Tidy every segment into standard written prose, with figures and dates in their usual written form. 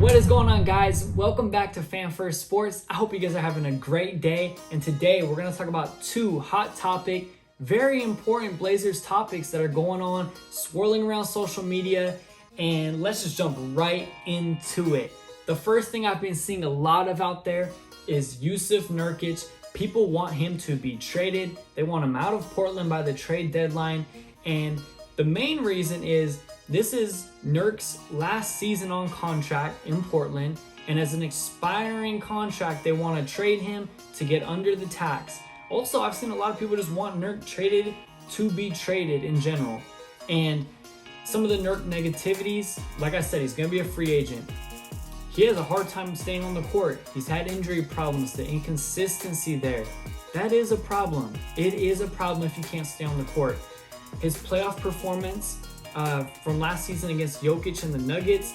What is going on, guys? Welcome back to Fan First Sports. I hope you guys are having a great day. And today we're going to talk about two hot topic, very important Blazers topics that are going on, swirling around social media. And let's just jump right into it. The first thing I've been seeing a lot of out there is Jusuf Nurkic. People want him to be traded. They want him out of Portland by the trade deadline. And the main reason is this is Nurk's last season on contract in Portland, and as an expiring contract, they want to trade him to get under the tax. Also, I've seen a lot of people just want Nurk traded to be traded in general. And some of the Nurk negativities, like I said, he's going to be a free agent. He has a hard time staying on the court. He's had injury problems, the inconsistency there. That is a problem. It is a problem if you can't stay on the court. His playoff performance from last season against Jokic and the Nuggets,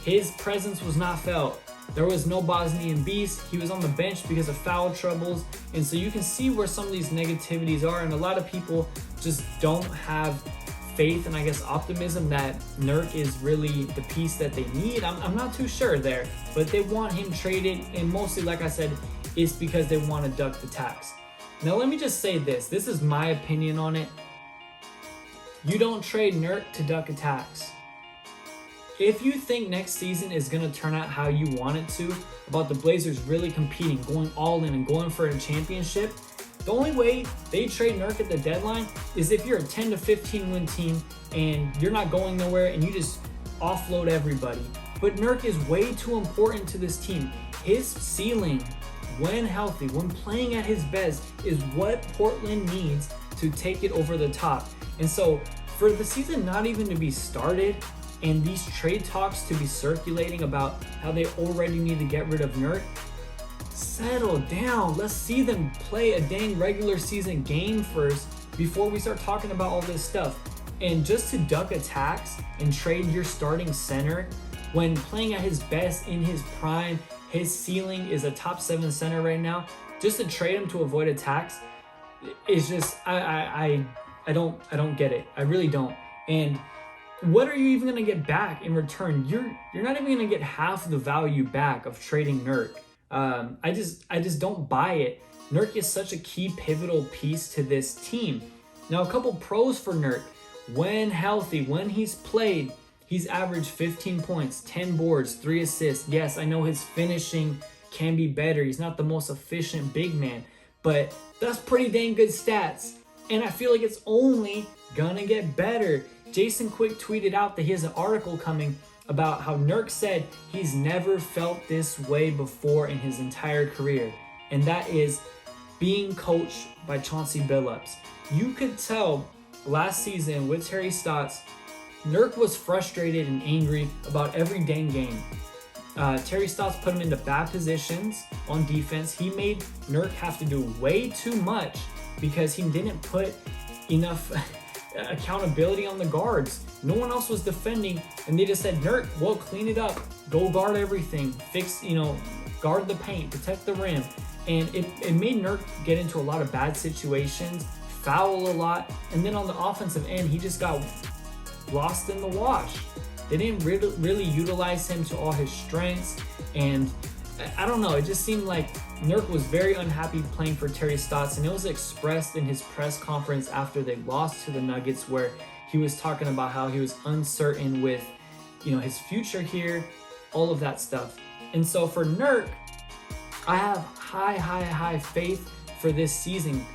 his presence was not felt. There was no Bosnian beast. He was on the bench because of foul troubles. And so you can see where some of these negativities are. And a lot of people just don't have faith and I guess optimism that Nurk is really the piece that they need. I'm not too sure there, but they want him traded. And mostly, like I said, it's because they want to duck the tax. Now, let me just say this. This is my opinion on it. You don't trade Nurk to duck a tax. If you think next season is going to turn out how you want it to, about the Blazers really competing, going all in and going for a championship, the only way they trade Nurk at the deadline is if you're a 10 to 15 win team and you're not going nowhere and you just offload everybody. But Nurk is way too important to this team. His ceiling, when healthy, when playing at his best, is what Portland needs to take it over the top. And so for the season not even to be started and these trade talks to be circulating about how they already need to get rid of Nurk, settle down. Let's see them play a dang regular season game first before we start talking about all this stuff. And just to duck a tax and trade your starting center when playing at his best in his prime, his ceiling is a top 7 center right now, just to trade him to avoid a tax is just, I don't get it. I really don't. And what are you even going to get back in return? You're not even going to get half the value back of trading Nurk. I just don't buy it. Nurk is such a key pivotal piece to this team. Now, a couple pros for Nurk. When healthy, when he's played, he's averaged 15 points, 10 boards, 3 assists. Yes, I know his finishing can be better. He's not the most efficient big man, but that's pretty dang good stats. And I feel like it's only gonna get better. Jason Quick tweeted out that he has an article coming about how Nurk said he's never felt this way before in his entire career. And that is being coached by Chauncey Billups. You could tell last season with Terry Stotts, Nurk was frustrated and angry about every dang game. Terry Stotts put him into bad positions on defense. He made Nurk have to do way too much because he didn't put enough accountability on the guards. No one else was defending, and they just said, Nurk, well, clean it up. Go guard everything. Fix, guard the paint, protect the rim. And it made Nurk get into a lot of bad situations, foul a lot, and then on the offensive end, he just got lost in the wash. They didn't really utilize him to all his strengths, and I don't know, it just seemed like Nurk was very unhappy playing for Terry Stotts, and it was expressed in his press conference after they lost to the Nuggets, where he was talking about how he was uncertain with, his future here, all of that stuff. And so for Nurk, I have high faith for this season,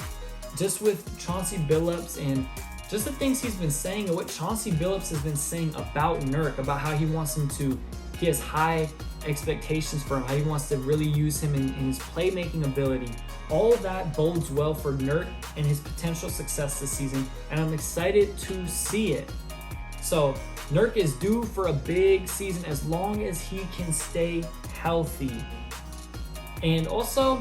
just with Chauncey Billups and just the things he's been saying and what Chauncey Billups has been saying about Nurk, about how he wants him to, he has high expectations for him, how he wants to really use him in his playmaking ability. All of that bodes well for Nurk and his potential success this season, and I'm excited to see it. So Nurk is due for a big season as long as he can stay healthy. And also,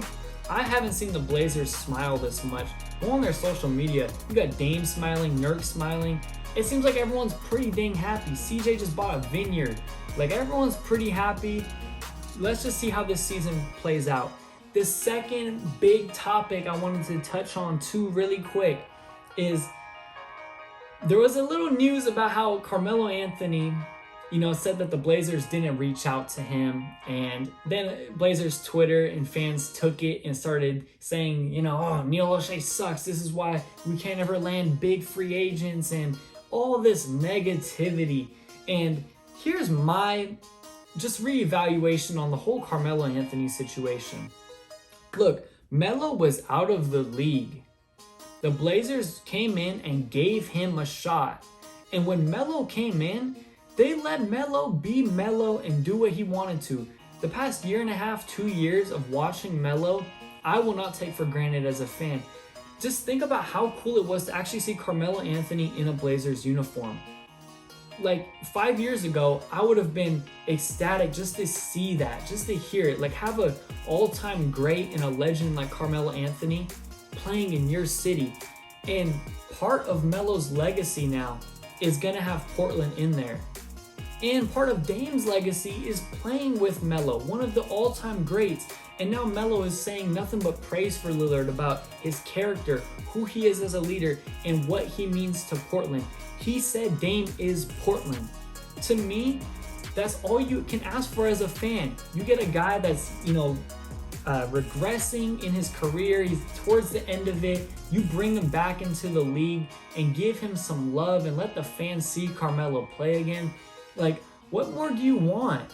I haven't seen the Blazers smile this much. Go on their social media, you got Dame smiling, Nurk smiling. It seems like everyone's pretty dang happy. CJ just bought a vineyard. Like, everyone's pretty happy. Let's just see how this season plays out. The second big topic I wanted to touch on too really quick is there was a little news about how Carmelo Anthony said that the Blazers didn't reach out to him. And then Blazers Twitter and fans took it and started saying, oh, Neil O'Shea sucks. This is why we can't ever land big free agents and all this negativity. And here's my just reevaluation on the whole Carmelo Anthony situation. Look, Melo was out of the league. The Blazers came in and gave him a shot. And when Melo came in, they let Melo be Melo and do what he wanted to. The past year and a half, 2 years of watching Melo, I will not take for granted as a fan. Just think about how cool it was to actually see Carmelo Anthony in a Blazers uniform. Like 5 years ago, I would have been ecstatic just to see that, just to hear it. Like have a all-time great and a legend like Carmelo Anthony playing in your city. And part of Melo's legacy now is gonna have Portland in there. And part of Dame's legacy is playing with Melo, one of the all-time greats. And now Melo is saying nothing but praise for Lillard about his character, who he is as a leader, and what he means to Portland. He said Dame is Portland. To me, that's all you can ask for as a fan. You get a guy that's, regressing in his career. He's towards the end of it. You bring him back into the league and give him some love and let the fans see Carmelo play again. Like, what more do you want?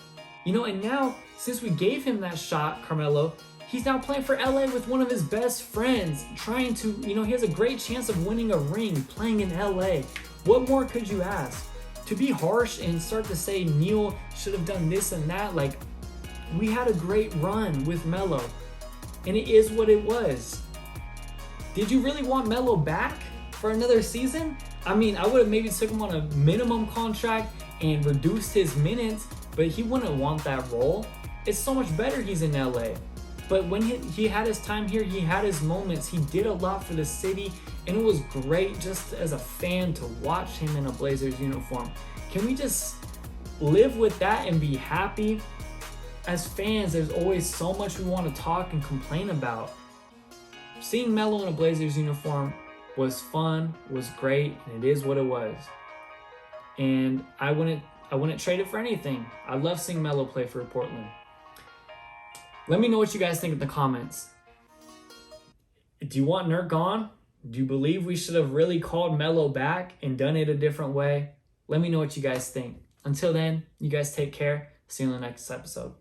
And now, since we gave him that shot, Carmelo, he's now playing for LA with one of his best friends, trying to, he has a great chance of winning a ring playing in LA. What more could you ask? To be harsh and start to say Neil should have done this and that, like, we had a great run with Melo, and it is what it was. Did you really want Melo back for another season? I mean, I would have maybe took him on a minimum contract and reduced his minutes, but he wouldn't want that role. It's so much better he's in LA. But when he had his time here, he had his moments. He did a lot for the city, and it was great just as a fan to watch him in a Blazers uniform. Can we just live with that and be happy? As fans, there's always so much we want to talk and complain about. Seeing Melo in a Blazers uniform was fun, was great, and it is what it was. And I wouldn't trade it for anything. I love seeing Melo play for Portland. Let me know what you guys think in the comments. Do you want Nurk gone? Do you believe we should have really called Melo back and done it a different way? Let me know what you guys think. Until then, you guys take care. See you in the next episode.